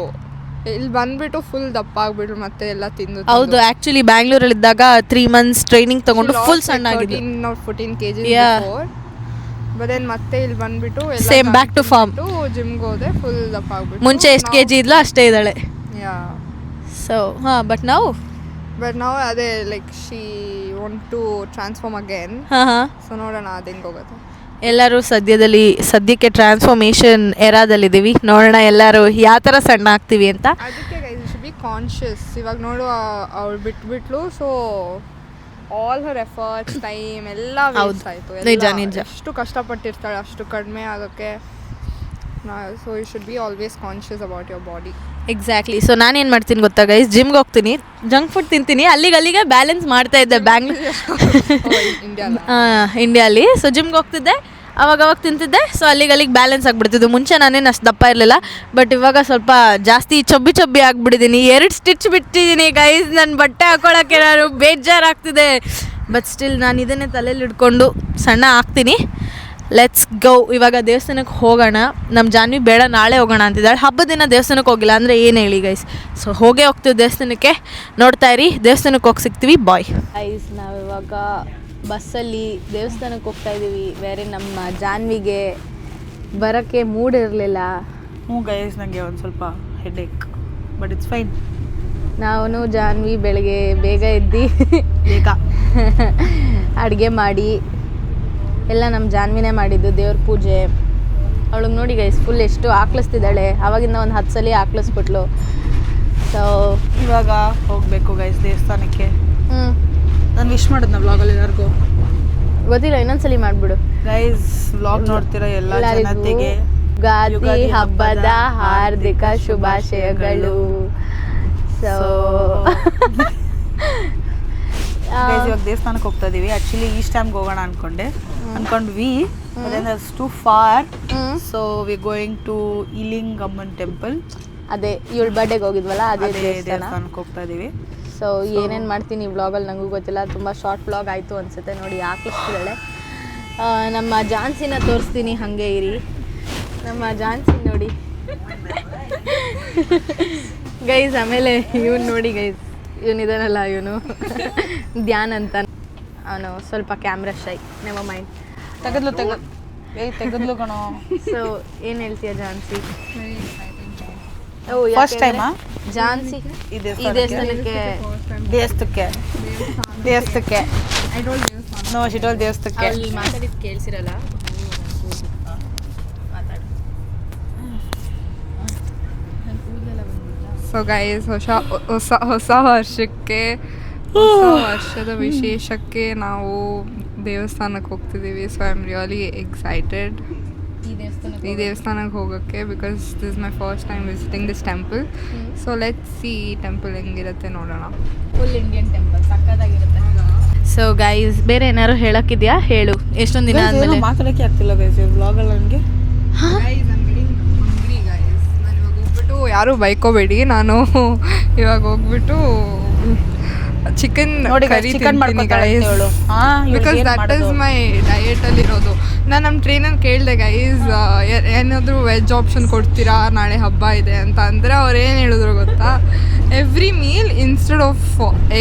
ಇಲ್ಲಿ ಬಂದ್ಬಿಟ್ಟು ಫುಲ್ ದಪ್ಪ ಆಗ್ಬಿಟ್ರು, ಮತ್ತೆ ಎಲ್ಲ ತಿಂದು. ಹೌದು, ಆ್ಯಕ್ಚುಲಿ ಬ್ಯಾಂಗ್ಳೂರಲ್ಲಿದ್ದಾಗ 3 months ಟ್ರೈನಿಂಗ್ ತಗೊಂಡು ಫುಲ್ ಸಣ್ಣ ಆಗಿದೆ. 14 kg. ಬಟ್ ದೆನ್ ಮತ್ತೆ ಇಲ್ಲಿ ಬಂದ್ಬಿಟ್ಟು ಸೇಮ್ ಬ್ಯಾಕ್ ಟು ಫಾರ್ಮ್. ಜಿಮ್ಗೆ ಹೋದೆ, ಫುಲ್ ದಪ್ಪ ಆಗ್ಬಿಟ್ಟು. ಮುಂಚೆ ಎಷ್ಟು kg ಇದ್ಲೋ ಅಷ್ಟೇ ಇದ್ದಾಳೆ. ಸೊ ಬಟ್ ನಾವು ಅದೇ like she want to transform again. So ನೋಡೋಣ ಅದು ಹೆಂಗೆ ಹೋಗುತ್ತೆ. ಎಲ್ಲರೂ ಸದ್ಯಕ್ಕೆ ಟ್ರಾನ್ಸ್ಫಾರ್ಮೇಷನ್ ಎರಾದಲ್ಲಿದ್ದೀವಿ. ನೋಡೋಣ ಎಲ್ಲರೂ ಯಾವ ಥರ ಸಣ್ಣ ಆಗ್ತೀವಿ ಅಂತ. ಅದಕ್ಕೆ ಗೈಸ್ ಶುಡ್ ಬಿ ಕಾನ್ಷಿಯಸ್. ಇವಾಗ ನೋಡು, ಅವಳು ಬಿಟ್ಬಿಟ್ಲು, so all her efforts, time ಎಲ್ಲ ವೇಸ್ಟ್ ಆಯಿತು. ನಿಜ. ಎಷ್ಟು ಕಷ್ಟಪಟ್ಟಿರ್ತಾಳೆ ಅಷ್ಟು ಕಡಿಮೆ ಆಗೋಕ್ಕೆ. So you should be always conscious about your body. Exactly. So ನಾನೇನು ಮಾಡ್ತೀನಿ ಗೊತ್ತಾ ಗೈಸ್, ಜಿಮ್ಗೆ ಹೋಗ್ತೀನಿ, ಜಂಕ್ ಫುಡ್ ತಿಂತೀನಿ, ಅಲ್ಲಿಗೆ ಬ್ಯಾಲೆನ್ಸ್ ಮಾಡ್ತಾ ಇದ್ದೆ ಇಂಡಿಯಾಲಿ. ಸೊ ಜಿಮ್ಗೆ ಹೋಗ್ತಿದ್ದೆ, ಅವಾಗ ತಿಂತಿದ್ದೆ, ಸೊ ಅಲ್ಲಿಗೆ ಬ್ಯಾಲೆನ್ಸ್ ಆಗಿಬಿಡ್ತಿದ್ದು. ಮುಂಚೆ ನಾನೇನು ಅಷ್ಟು ದಪ್ಪ ಇರಲಿಲ್ಲ, ಬಟ್ ಇವಾಗ ಸ್ವಲ್ಪ ಜಾಸ್ತಿ ಚೊಬ್ಬಿ ಆಗಿಬಿಟ್ಟಿದ್ದೀನಿ. 2 ಸ್ಟಿಚ್ ಬಿಟ್ಟಿದ್ದೀನಿ ಗೈಸ್, ನನ್ನ ಬಟ್ಟೆ ಹಾಕೊಳ್ಳೋಕ್ಕೆ ನಾನು ಬೇಜಾರಾಗ್ತಿದೆ. ಬಟ್ ಸ್ಟಿಲ್ ನಾನು ಇದನ್ನೇ ತಲೆಯಲ್ಲಿ ಇಟ್ಕೊಂಡು ಸಣ್ಣ ಆಗ್ತೀನಿ. Let's go. ಇವಾಗ ದೇವಸ್ಥಾನಕ್ಕೆ ಹೋಗೋಣ. ನಮ್ಮ ಜಾನ್ವಿ ಬೇಡ ನಾಳೆ ಹೋಗೋಣ ಅಂತಿದ್ದಾಳೆ. ಹಬ್ಬದ ದಿನ ದೇವಸ್ಥಾನಕ್ಕೆ ಹೋಗಿಲ್ಲ ಅಂದರೆ ಏನು ಹೇಳಿ ಗೈಸ್. ಸೊ ಹೋಗ್ತೀವಿ ದೇವಸ್ಥಾನಕ್ಕೆ, ನೋಡ್ತಾ ಇರಿ. ದೇವಸ್ಥಾನಕ್ಕೆ ಹೋಗಿ ಸಿಗ್ತೀವಿ, ಬಾಯ್ ಗೈಸ್. ನಾವಿವಾಗ ಬಸ್ಸಲ್ಲಿ ದೇವಸ್ಥಾನಕ್ಕೆ ಹೋಗ್ತಾ ಇದ್ದೀವಿ. ಬೇರೆ ನಮ್ಮ ಜಾನ್ವಿಗೆ ಬರೋಕ್ಕೆ ಮೂಡ್ ಇರಲಿಲ್ಲ. ಗೈಸ್, ನನಗೆ ಒಂದು ಸ್ವಲ್ಪ ಹೆಡ್ಏಕ್, ಬಟ್ ಇಟ್ಸ್ ಫೈನ್. ನಾನು ಜಾನ್ವಿ ಬೆಳಗ್ಗೆ ಬೇಗ ಎದ್ದು ಅಡುಗೆ ಮಾಡಿ ಎಲ್ಲ ನಮ್ಮ ಜಾನ್ವಿನೇ ಮಾಡಿದ್ದು. ದೇವ್ರ ಪೂಜೆ ಅವಳಿಗೆ ನೋಡಿ ಗೈಸ್, ಫುಲ್ ಎಷ್ಟು ಆಕ್ಳಿಸ್ತಿದ್ದಾಳೆ. ಆವಾಗಿಂದ ಒಂದು 10 ಸಲ ಆಕ್ಳಿಸ್ಬಿಟ್ಲು. ಸೊ ಇವಾಗ ಹೋಗಬೇಕು ಗೈಸ್ ದೇವಸ್ಥಾನಕ್ಕೆ. ನಾನು ವಿಶ್ ಮಾಡಿದ್ನ ವ್ಲಾಗಲ್ಲಿ ಎಲ್ಲರಿಗೂ ಗೊತ್ತಿಲ್ಲ, ಇನ್ನೊಂದ್ಸಲಿ ಮಾಡಿಬಿಡು ಗೈಸ್. ವ್ಲಾಗ್ ನೋಡ್ತಿರೋ ಎಲ್ಲ ಜನತೆಗೆ ಯುಗಾದಿ ಹಬ್ಬದ ಹಾರ್ದಿಕ ಶುಭಾಶಯಗಳು. ಸೊ ಇವಾಗ ದೇವಸ್ಥಾನಕ್ಕೆ ಹೋಗ್ತಾ ಇದೀವಿ. ಆಕ್ಚುಲಿ ಈ ಟೈಮ್ಗೆ ಹೋಗೋಣ ಅನ್ಕೊಂಡ್ವಿ, too far. So we going to ಇಲಿಂಗಮ್ಮನ್ ಟೆಂಪಲ್. ಅದೇ ಇವಳು ಬರ್ಡೇಗೆ ಹೋಗಿದ್ವಲ್ಲ, ಅದೇ ದೇವಸ್ಥಾನಕ್ಕೆ ಹೋಗ್ತಾ ಇದೀವಿ. ಸೊ ಏನೇನು ಮಾಡ್ತೀನಿ ವ್ಲಾಗಲ್ಲಿ ನನಗೂ ಗೊತ್ತಿಲ್ಲ. ತುಂಬ ಶಾರ್ಟ್ ವ್ಲಾಗ್ ಆಯಿತು ಅನಿಸುತ್ತೆ. ನೋಡಿ ಹಾಕಿಸ್ತಿದ್ದಾಳೆ. ನಮ್ಮ ಜಾನ್ಸಿನ ತೋರಿಸ್ತೀನಿ, ಹಾಗೆ ಇರಿ. ನಮ್ಮ ಜಾನ್ಸಿ ನೋಡಿ ಗೈಸ್. ಆಮೇಲೆ ಇವನು ನೋಡಿ ಗೈಸ್, ಇವನಿದಾನಲ್ಲ, ಇವನು ಧ್ಯಾನ್ ಅಂತ. ಅವನು ಸ್ವಲ್ಪ ಕ್ಯಾಮ್ರಾ ಶೈ. Never mind. ತೆಗೆದ್ಲು ಕಣೋ. ಸೊ ಏನು ಹೇಳ್ತೀಯ ಜಾನ್ಸಿ? ಫಸ್ಟ್ ಟೈಮಾ ಜಾನ್ಸಿ ಈ ದೇವಸ್ಥಾನಕ್ಕೆ? ನೋ, ಶಿ ಟೋಲ್ಡ್ ದೇವಸ್ಥಾನಕ್ಕೆ. ಮಾತಾಡಿದ್ದು ಕೇಳಿಸಿರಲ್ಲ. ಸೊ ಗೈಸ್, ಹೊಸ ವರ್ಷಕ್ಕೆ, ವರ್ಷದ ವಿಶೇಷಕ್ಕೆ ನಾವು ದೇವಸ್ಥಾನಕ್ಕೆ ಹೋಗ್ತಿದ್ದೀವಿ. So I am really excited ಈ ದೇವಸ್ಥಾನಕ್ಕೆ ಹೋಗೋಕ್ಕೆ, because this is my first time visiting this temple. So let's see temple ಹೆಂಗಿರುತ್ತೆ ನೋಡೋಣ. ಫುಲ್ ಇಂಡಿಯನ್ ಟೆಂಪಲ್, ಸಕ್ಕತ್ತಾಗಿರುತ್ತೆ. ಸೊ ಗೈಸ್, ಬೇರೆ ಏನಾದ್ರು ಹೇಳೋಕ್ಕಿದೆಯಾ? ಹೇಳು. ಎಷ್ಟೊಂದು ದಿನ ಆದಮೇಲೆ ಮಾತಾಡೋಕ್ಕೆ ಆಗ್ತಿಲ್ಲ ಗೈಸ್ ವ್ಲಾಗಲ್ಲಿ ನನಗೆ. ನಾನು ಇವಾಗ ಹೋಗ್ಬಿಟ್ಟು, ಯಾರೂ ಬೈಕೋಬೇಡಿ, ನಾನು ಇವಾಗ ಹೋಗ್ಬಿಟ್ಟು ಚಿಕನ್ ನೋಡಿ ಕರಿ ಚಿಕನ್ ಮಾಡ್ಕೊತಾಳೆ ಅಂತ ಹೇಳು. ಬಿಕಾಸ್ ದಟ್ ಇಸ್ ಮೈ ಡಯಟಲ್ಲಿ ಇರೋದು. ನಾನು ನಮ್ಮ ಟ್ರೈನರ್ ಕೇಳಿದೆ ಗೈಸ್ ಏನಾದರೂ ವೆಜ್ ಆಪ್ಷನ್ ಕೊಡ್ತೀರಾ ನಾಳೆ ಹಬ್ಬ ಇದೆ ಅಂತ ಅಂದರೆ ಅವ್ರು ಏನು ಹೇಳಿದ್ರು ಗೊತ್ತಾ, every meal instead of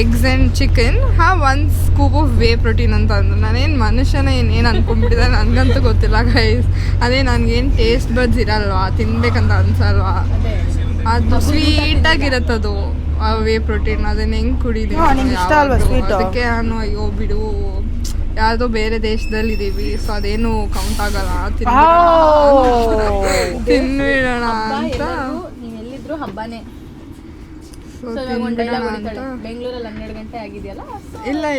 eggs and chicken have 1 scoop of whey protein ಅಂತ ಅಂದರು. ನಾನೇನು ಮನುಷ್ಯನೇ ಏನು ಅನ್ಕೊಂಡ್ಬಿಟ್ಟಿದೆ ನನಗಂತೂ ಗೊತ್ತಿಲ್ಲ ಗೈಸ್. ಅದೇ ನನಗೇನು ಟೇಸ್ಟ್ ಬಡ್ಸ್ ಇರಲ್ವಾ, ತಿನ್ಬೇಕಂತ ಅನ್ಸಲ್ವಾ, ಅದು ಸ್ವೀಟಾಗಿರತ್ತದು ವೇ ಪ್ರೋಟೀನ್. ಅದನ್ನ ಹೆಂಗೆ ಕುಡಿದೀವಿ ಅದಕ್ಕೆ ನಾನು ಅಯ್ಯೋ ಬಿಡು ಯಾವುದೋ ಬೇರೆ ದೇಶದಲ್ಲಿ ಇದ್ದೀವಿ ಸೊ ಅದೇನು ಕೌಂಟ್ ಆಗಲ್ಲ, ತಿನ್ಬಿಡೋಣ ಅಂತ. ಎಲ್ಲಿದ್ರು ಹಬ್ಬನೇ. ಬೆಂಗಳೂರಲ್ಲಿ 12 ಗಂಟೆ ಆಗಿದೆಯಲ್ಲ.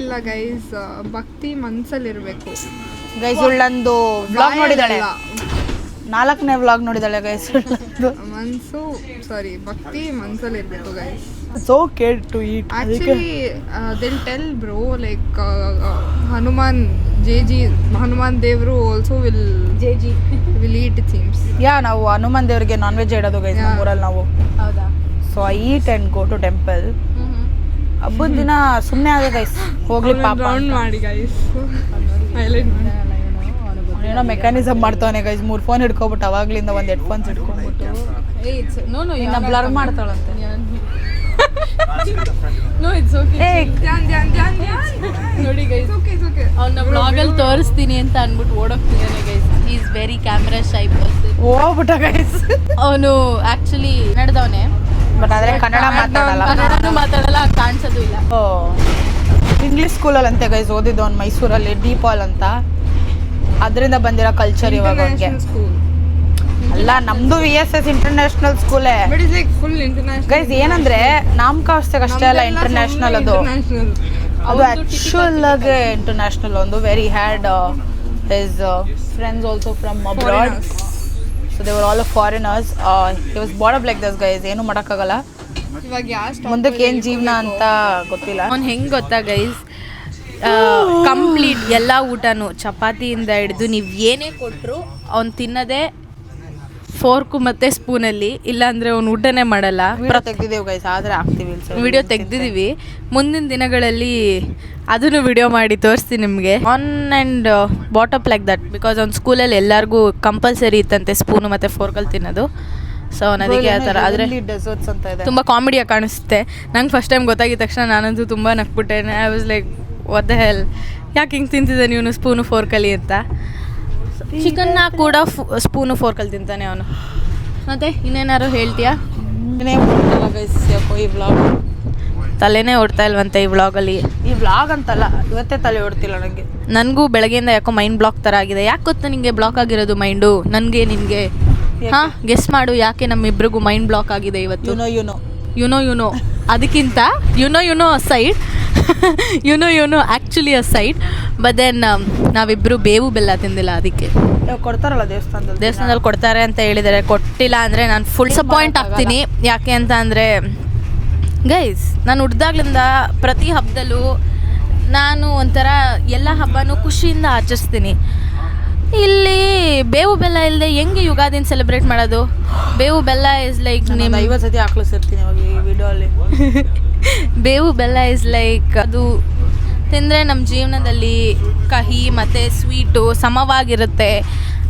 ಇಲ್ಲ ಗೈಸ್, ಭಕ್ತಿ ಮನ್ಸಲ್ಲಿರ್ಬೇಕು ಗೈಸ್. ಉಳ್ಳಂದು ವ್ಲಾಗ್ ನೋಡಿದಾಳೆ, 4ನೇ ವ್ಲಾಗ್ ನೋಡಿದಾಳೆ ಗೈಸ್. ಭಕ್ತಿ ಮನ್ಸಲ್ಲಿರ್ಬೇಕು guys. So scared to eat. Actually, they'll tell bro like Hanuman Devru also will eat things. ನಾವು ಹನುಮಾನ್ ದೇವರಿಗೆ ನಾನ್ ವೆಜ್ ಇಡೋದು ಗೈಸ್ ನಮ್ಮೂರಲ್ಲಿ ನಾವು. ಹೌದಾ? So I eat and go to temple. ಹಬ್ಬದ ದಿನ ಸುಮ್ಮನೆ ಆಗ ಗೈಸ್, ಹೋಗ್ಲಿ ಪಾಪ ರೌಂಡ್ ಮಾಡಿ ಗೈಸ್, ಹೈಲೈಟ್ ಮಾಡಿ. ಏನೋ ಮೆಕ್ಯಾನಿಸಮ್ ಮಾಡ್ತಾವನೆ ಗೈಸ್. 3 ಫೋನ್ ಹಿಡ್ಕೊಬಿಟ್ಟು ಅವಾಗ್ಲಿಂದ 1 ಹೆಡ್ಫೋನ್ಸ್ ಹಿಡ್ಕೊಂಡ್ಬಿಟ್ಟು ಇನ್ನ ಬ್ಲರ್ ಮಾಡ್ತಾಳಂತೆ. ನೋಡಿ ಗೈಸ್, ಅವ್ನ ಬ್ಲಾಗಲ್ಲಿ ತೋರಿಸ್ತೀನಿ ಅಂತ ಅಂದ್ಬಿಟ್ಟು ಓಡೋಗ್ತಿದ್ದಾನೆ guys. Is very camera shy person. ಹೋಗ್ಬಿಟ್ಟ ಗೈಸ್. ಅವನು ಆಕ್ಚುಲಿ ನಡೆದವನೇ, ಬಟ್ ಆದ್ರೆ ಕನ್ನಡ ಮಾತಾಡಲ್ಲ, ಕಾಣಿಸೋದು ಇಲ್ಲ. ಇಂಗ್ಲಿಷ್ ಸ್ಕೂಲಲ್ಲಿ ಅಂತೆ ಗೈಸ್ ಓದಿದ್ದು ಅವ್ನು ಮೈಸೂರಲ್ಲಿ, ಡಿಪಾಲ್ ಅಂತ. ಅದರಿಂದ ಬಂದಿರೋ ಕಲ್ಚರ್ ಇವಾಗ ಅವ್ನಿಗೆ. ಅಲ್ಲ, ನಮ್ದು VSS ಇಂಟರ್ನ್ಯಾಷನಲ್ ಸ್ಕೂಲೇ ಗೈಸ್. ಏನಂದ್ರೆ ನಾಮಕಾವಸ್ಥೆಗೆ ಅಷ್ಟೇ ಅಲ್ಲ ಇಂಟರ್ನ್ಯಾಷನಲ್, ಅದು ಆಕ್ಚುಲ್ ಆಗಿ ಇಂಟರ್ನ್ಯಾಷನಲ್. ಒಂದು very had his friends also from abroad, so they were all foreigners. He was border up like this guys. ಏನು ಮಾಡೋಕ್ಕಾಗಲ್ಲ, ಮುಂದಕ್ಕೆ ಏನು ಜೀವನ ಅಂತ ಗೊತ್ತಿಲ್ಲ. ಅವ್ನು ಹೆಂಗೆ ಗೊತ್ತಾ ಗೈಸ್, ಕಂಪ್ಲೀಟ್ ಎಲ್ಲ ಊಟನೂ ಚಪಾತಿಯಿಂದ ಹಿಡಿದು ನೀವು ಏನೇ ಕೊಟ್ಟರು ಅವ್ನು ತಿನ್ನೋದೇ ಫೋರ್ಕು ಮತ್ತು ಸ್ಪೂನಲ್ಲಿ, ಇಲ್ಲಾಂದರೆ ಅವ್ನು ಊಟನೇ ಮಾಡಲ್ಲ. ತೆಗ್ದಿದ್ದೀವಿ ಗೈಸ್, ಆದರೆ ಆಗ್ತೀವಿ ವಿಡಿಯೋ ತೆಗ್ದಿದ್ದೀವಿ. ಮುಂದಿನ ದಿನಗಳಲ್ಲಿ ಅದನ್ನು ವಿಡಿಯೋ ಮಾಡಿ ತೋರಿಸ್ತೀನಿ ನಿಮಗೆ. On and ಬಾಟಪ್ like that, because ಅವ್ನ ಸ್ಕೂಲಲ್ಲಿ ಎಲ್ಲರಿಗೂ ಕಂಪಲ್ಸರಿ ಇತ್ತಂತೆ ಸ್ಪೂನು ಮತ್ತು ಫೋರ್ಕಲ್ಲಿ ತಿನ್ನೋದು. ಸೊ ನನಗೆ ಆ ಥರ ಆದರೆ ತುಂಬ ಕಾಮಿಡಿಯಾಗಿ ಕಾಣಿಸುತ್ತೆ. ನಂಗೆ ಫಸ್ಟ್ ಟೈಮ್ ಗೊತ್ತಾಗಿದ್ದ ತಕ್ಷಣ ನಾನಂತೂ ತುಂಬ ನಕ್ಬಿಟ್ಟೆ. I was like what the hell, ಯಾಕೆ ಹಿಂಗೆ ತಿಂತಿದ್ದೆ ನೀವು ಸ್ಪೂನು ಫೋರ್ಕಲ್ಲಿ ಅಂತ. ಚಿಕನ್ನ ಕೂಡ ಸ್ಪೂನು ಫೋರ್ಕಲ್ಲಿ ತಿಂತಾನೆ ಅವನು. ಮತ್ತೆ ಇನ್ನೇನಾರು ಹೇಳ್ತೀಯಾ? ಈ ವ್ಲಾಗ್ ತಲೆನೇ ಓಡ್ತಾ ಇಲ್ವಂತೆ ಈ ವ್ಲಾಗಲ್ಲಿ. ಈ ವ್ಲಾಗ್ ಅಂತಲ್ಲ, ಇವತ್ತೇ ತಲೆ ಓಡ್ತಿಲ್ಲ ನನಗೆ. ನನಗೂ ಬೆಳಗ್ಗೆಯಿಂದ ಯಾಕೋ ಮೈಂಡ್ ಬ್ಲಾಕ್ ಥರ ಆಗಿದೆ. ಯಾಕೆ ಗೊತ್ತಾ ನಿನಗೆ ಬ್ಲಾಕ್ ಆಗಿರೋದು ಮೈಂಡು? ನನಗೆ ನಿನಗೆ ಹಾಂ ಗೆಸ್ ಮಾಡು ಯಾಕೆ ನಮ್ಮಿಬ್ರಿಗೂ ಮೈಂಡ್ ಬ್ಲಾಕ್ ಆಗಿದೆ ಇವತ್ತು? ಯುನೋ ಅದಕ್ಕಿಂತ you know aside you know actually aside, but then ನಾವಿಬ್ಬರು ಬೇವು ಬೆಲ್ಲ ತಿಂದಿಲ್ಲ, ಅದಕ್ಕೆ. ಕೊಡ್ತಾರಲ್ಲ ದೇವಸ್ಥಾನದಲ್ಲಿ ಕೊಡ್ತಾರೆ ಅಂತ ಹೇಳಿದ್ದಾರೆ. ಕೊಟ್ಟಿಲ್ಲ ಅಂದರೆ ನಾನು ಫುಲ್ ಡಿಸಪಾಯಿಂಟ್ ಆಗ್ತೀನಿ. ಯಾಕೆ ಅಂತ ಅಂದರೆ ಗೈಸ್, ನಾನು ಹುಡ್ದಾಗ್ಲಿಂದ ಪ್ರತಿ ಹಬ್ಬದಲ್ಲೂ ನಾನು ಒಂಥರ ಎಲ್ಲ ಹಬ್ಬನೂ ಖುಷಿಯಿಂದ ಆಚರಿಸ್ತೀನಿ. ಇಲ್ಲಿ ಬೇವು ಬೆಲ್ಲ ಇಲ್ಲದೆ ಹೆಂಗೆ ಯುಗಾದಿನ ಸೆಲೆಬ್ರೇಟ್ ಮಾಡೋದು? ಬೇವು ಬೆಲ್ಲ ಇಸ್ ಲೈಕ್ ನಿಮ್ಮ 50 ಸತಿ ಹಾಕ್ಲಿಸ್ತಿರ್ತೀನಿ ಅವಾಗ ಈ ವಿಡಿಯೋಲ್ಲಿ. ಬೇವು ಬೆಲ್ಲ ಇಸ್ ಲೈಕ್ ಅದು ತಿಂದರೆ ನಮ್ಮ ಜೀವನದಲ್ಲಿ ಕಹಿ ಮತ್ತು ಸ್ವೀಟು ಸಮವಾಗಿರುತ್ತೆ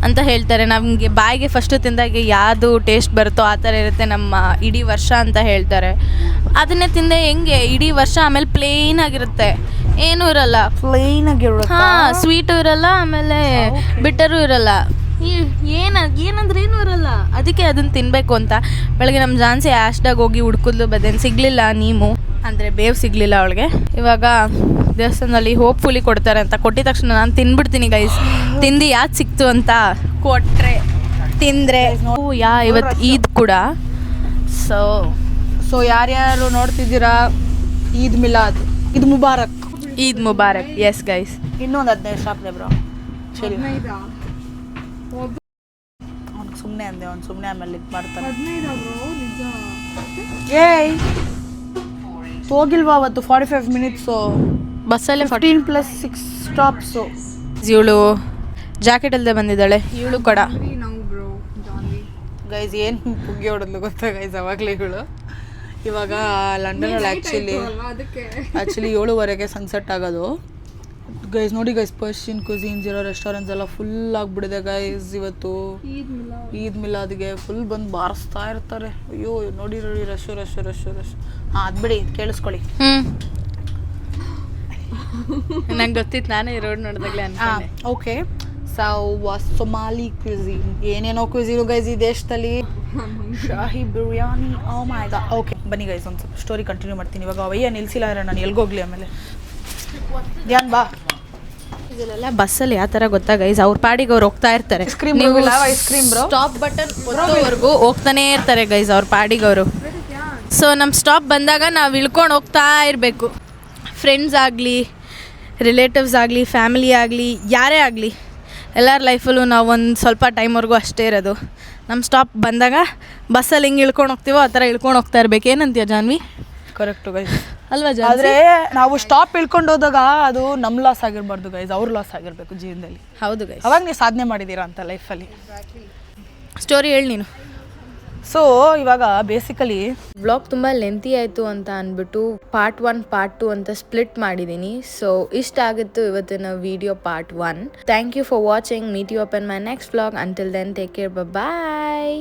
ಅಂತ ಹೇಳ್ತಾರೆ. ನಮಗೆ ಬಾಯಿಗೆ ಫಸ್ಟು ತಿಂದಾಗೆ ಯಾವುದು ಟೇಸ್ಟ್ ಬರುತ್ತೋ ಆ ಥರ ಇರುತ್ತೆ ನಮ್ಮ ಇಡೀ ವರ್ಷ ಅಂತ ಹೇಳ್ತಾರೆ. ಅದನ್ನೇ ತಿಂದೆ ಹೆಂಗೆ ಇಡೀ ವರ್ಷ, ಆಮೇಲೆ ಪ್ಲೇನ್ ಆಗಿರುತ್ತೆ, ಏನೂ ಇರಲ್ಲ, ಪ್ಲೇನ್ ಆಗಿರುತ್ತೆ. ಹಾಂ, ಸ್ವೀಟು ಇರಲ್ಲ, ಆಮೇಲೆ ಬಿಟ್ಟರೂ ಇರಲ್ಲ, ಏನಂದ್ರೆ ಏನೂ ಇರಲ್ಲ. ಅದಕ್ಕೆ ಅದನ್ನು ತಿನ್ನಬೇಕು ಅಂತ ಬೆಳಗ್ಗೆ ನಮ್ಮ ಜಾನ್ಸಿ ಆಶ್ಡಾಗ ಹೋಗಿ ಹುಡ್ಕಿದ್ಲು, ಬದೇನು ಸಿಗಲಿಲ್ಲ. ನೀವು ಅಂದರೆ ಬೇವು ಸಿಗಲಿಲ್ಲ ಅವಳಿಗೆ. ಇವಾಗ ದೇವಸ್ಥಾನದಲ್ಲಿ ಹೋಪ್ಫುಲಿ ಕೊಡ್ತಾರೆ ಅಂತ. ಕೊಟ್ಟಿದ ತಕ್ಷಣ ನಾನು ತಿನ್ಬಿಡ್ತೀನಿ ಗೈಸ್. ತಿಂದು ಯಾವ್ದು ಸಿಕ್ತು ಅಂತ ಕೊಟ್ಟರೆ ತಿಂದರೆ ಇವತ್ತು ಈದ್ ಕೂಡ. ಸೊ ಯಾರ್ಯಾರು ನೋಡ್ತಿದ್ದೀರಾ, ಈದ್ ಮಿಲಾದ್, ಈದ್ ಮುಬಾರಕ್. ಈದ್ ಮುಬಾರಕ್. Yes guys. ಇನ್ನೊಂದು 15 ಸ್ಟಾಪ್ ಬ್ರೋ. ಸರಿ, ಅವ್ನು ಸುಮ್ಮನೆ ಅಂದೆ, ಅವ್ನು ಸುಮ್ಮನೆ ಆಮೇಲೆ ಇದು ಮಾಡ್ತಾನೆ. ಏಯ್ ಹೋಗಿಲ್ವಾ ಅವತ್ತು 45 ಮಿನಿಟ್ಸು ಬಸ್ಸಲ್ಲೇ 15+6 ಸ್ಟಾಪ್ಸು. ಇವಳು ಜಾಕೆಟ್ ಅಲ್ಲದೆ ಬಂದಿದ್ದಾಳೆ, ಇವಳು ಕೂಡ. ಗೈಸ್ ಏನು ಪುಗ್ಗಿ ಹೊಡೆದ್ಲು ಗೊತ್ತಾ ಗೈಸ್ ಅವಾಗಲೇ ಇವಳು. ಇವಾಗ ಲಂಡನಲ್ಲಿ ಆ್ಯಕ್ಚುಲಿ 7:30 ಸನ್ಸೆಟ್ ಆಗೋದು ಗೈಸ್. ನೋಡಿ ಗೈಸ್, ಪರ್ಷಿಯನ್ ಕ್ಯೂಸಿನ್ಸ್ ಇರೋ ರೆಸ್ಟೋರೆಂಟ್ಸ್ ಎಲ್ಲ ಫುಲ್ ಆಗಿಬಿಡಿದೆ ಗೈಸ್. ಇವತ್ತು ಈದ್ ಮಿಲಾದ್ಗೆ ಫುಲ್ ಬಂದು ಬಾರಿಸ್ತಾ ಇರ್ತಾರೆ. ಅಯ್ಯೋ ನೋಡಿ ರಶ್. ಹಾಂ ಅದು ಬಿಡಿ, ಕೇಳಿಸ್ಕೊಳ್ಳಿ. ನಂಗೆ ಗೊತ್ತಿತ್ತು, ನಾನೇ ಈ ರೋಡ್ ನೋಡಿದಾಗಲೇ ಅನ್ಕೊಂಡೆ. ಓಕೆ, ಸೊಮಾಲಿ ಕ್ವಿಝಿನ್, ಏನೇನೋ ಕ್ವಿಝಿನು ಗೈಸ್ ಈ ದೇಶದಲ್ಲಿ. ಶಾಹಿ ಬಿರಿಯಾನಿ, ಓ ಮೈ ಗಾಡ್. ಓಕೆ ಬನ್ನಿ ಗೈಸ್, ಒಂದು ಸ್ವಲ್ಪ ಸ್ಟೋರಿ ಕಂಟಿನ್ಯೂ ಮಾಡ್ತೀನಿ. ಇವಾಗ ಅವಯ್ಯ ನಿಲ್ಸಿಲ್ಲ ಅಂದರೆ ನಾನು ಎಲ್ಗೋಗ್ಲಿ ಆಮೇಲೆ. ಧ್ಯಾನ್ ಬಾ. ಇದೆಲ್ಲ ಬಸ್ಸಲ್ಲಿ ಯಾವ ಥರ ಗೊತ್ತಾ ಗೈಸ್, ಅವ್ರ ಪಾಡಿಗೆ ಅವ್ರು ಹೋಗ್ತಾ ಇರ್ತಾರೆ. ನೀವು ice cream bro stop button ಒತ್ತೋವರೆಗೂ ಹೋಗ್ತಾನೇ ಇರ್ತಾರೆ ಗೈಸ್ ಅವ್ರ ಪಾಡಿಗೆ ಅವರು. ಸೊ ನಮ್ಮ ಸ್ಟಾಪ್ ಬಂದಾಗ ನಾವು ಇಳ್ಕೊಂಡು ಹೋಗ್ತಾ ಇರಬೇಕು. ಫ್ರೆಂಡ್ಸ್ ಆಗಲಿ, ರಿಲೇಟಿವ್ಸ್ ಆಗಲಿ, ಫ್ಯಾಮಿಲಿ ಆಗಲಿ, ಯಾರೇ ಆಗಲಿ, ಎಲ್ಲರ ಲೈಫಲ್ಲೂ ನಾವು ಒಂದು ಸ್ವಲ್ಪ ಟೈಮ್ವರೆಗೂ ಅಷ್ಟೇ ಇರೋದು. ನಮ್ಮ ಸ್ಟಾಪ್ ಬಂದಾಗ ಬಸ್ಸಲ್ಲಿ ಹೆಂಗೆ ಇಳ್ಕೊಂಡು ಹೋಗ್ತೀವೋ ಆ ಥರ ಇಳ್ಕೊಂಡು ಹೋಗ್ತಾ ಇರ್ಬೇಕು. ಏನಂತೀಯ ಜಾನ್ವಿ? ಕರೆಕ್ಟು ಗೈಸ್ ಅಲ್ವಾ? ಆದರೆ ನಾವು ಸ್ಟಾಪ್ ಇಳ್ಕೊಂಡು ಹೋದಾಗ ಅದು ನಮ್ಮ ಲಾಸ್ ಆಗಿರಬಾರ್ದು ಗೈಸ್, ಅವ್ರ ಲಾಸ್ ಆಗಿರಬೇಕು ಜೀವನದಲ್ಲಿ. ಹೌದು ಗೈಸ್, ಅವಾಗ ನೀವು ಸಾಧನೆ ಮಾಡಿದ್ದೀರಾ ಅಂತ ಲೈಫಲ್ಲಿ. ಸ್ಟೋರಿ ಹೇಳಿ ನೀನು. ಸೊ ಇವಾಗ ಬೇಸಿಕಲಿ ವ್ಲಾಗ್ ತುಂಬ ಲೆಂತಿ ಆಯಿತು ಅಂತ ಅಂದ್ಬಿಟ್ಟು ಪಾರ್ಟ್ 1 ಪಾರ್ಟ್ 2 ಅಂತ ಸ್ಪ್ಲಿಟ್ ಮಾಡಿದ್ದೀನಿ. ಸೊ ಇಷ್ಟ ಆಗಿತ್ತು ಇವತ್ತಿನ video part 1. Thank you for watching. Meet you up in my next vlog. Until then take care, bye.